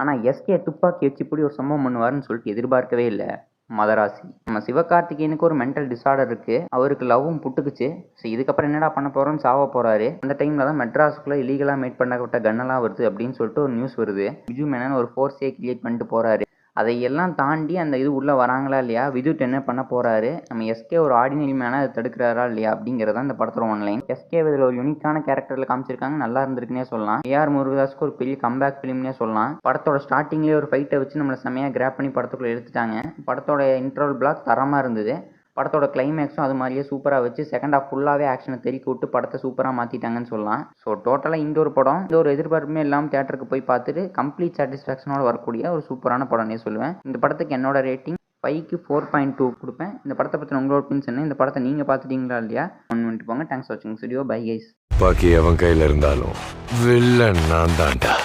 ஆனால் எஸ்கே துப்பாக்கி வச்சு இப்படி ஒரு சம்பவம் பண்ணுவாருன்னு சொல்லிட்டு எதிர்பார்க்கவே இல்லை மதராசி. நம்ம சிவகார்த்திகேயனுக்கு ஒரு மென்டல் டிஸார்டர் இருக்கு. அவருக்கு லவ்வும் புட்டுக்குச்சு. ஸோ இதுக்கப்புறம் என்னடா பண்ண போறோம்னு சாவ போறாரு. அந்த டைம்ல தான் மெட்ராஸுக்குள்ள இல்லீகலா மேட் பண்ணப்பட்ட கன்னெல்லாம் வருது அப்படின்னு சொல்லிட்டு ஒரு நியூஸ் வருது. பிஜு மேனன் ஒரு ஃபோர்ஸே கிரியேட் பண்ணிட்டு போறாரு. அதையெல்லாம் தாண்டி அந்த இது உள்ள வராங்களா இல்லையா, விதுட் என்ன பண்ண போறாரு, நம்ம எஸ்கே ஒரு ஆர்டினரி மேனா அதை தடுக்கிறாரா இல்லையா அப்படிங்கிறதா இந்த படத்தோட ஒன்லைன். எஸ்கே இதில் ஒரு யூனிக்கான கேரக்டர்ல காமிச்சிருக்காங்க, நல்லா இருந்திருக்குன்னே சொல்லலாம். ஏஆர் முருகதாஸ்க்கு ஒரு பெரிய கம்பேக் ஃபிலிம்னே சொல்லலாம். படத்தோட ஸ்டார்டிங்லேயே ஒரு ஃபைட்டை வச்சு நம்மளை செமையா கிராப் பண்ணி படத்துக்குள்ள எடுத்துட்டாங்க. படத்தோட இன்ட்ரோல் பிளாக் தரமா இருந்தது. படத்தோட கிளைமேக்ஸும் அது மாதிரியே சூப்பராக வச்சு செகண்ட் ஹாஃப் ஃபுல்லாகவே ஆக்ஷனை தெறிக்க விட்டு படத்தை சூப்பராக மாற்றிட்டாங்கன்னு சொல்லலாம். ஸோ டோட்டலாக இந்த ஒரு படம் இந்த ஒரு எதிர்பார்ப்புமே இல்லாமல் தேட்டருக்கு போய் பார்த்துட்டு கம்ப்ளீட் சாட்டிஸ்ஃபேக்ஷனோட வரக்கூடிய ஒரு சூப்பரான படம்னே சொல்லுவேன். இந்த படத்துக்கு என்னோட ரேட்டிங் 5க்கு 4.2 கொடுப்பேன். இந்த படத்தை பற்றின உங்களோட ஒப்பீனியன்ஸ் என்ன? இந்த படத்தை நீங்கள் பார்த்துட்டீங்களா இல்லையா? பண்ணிட்டு போங்க. தேங்க்ஸ் ஃபார் வாட்சிங் வீடியோ. Bye guys. பாக்கி அவன் கையில் இருந்தாலும் வில்லன் நான் தான்டா.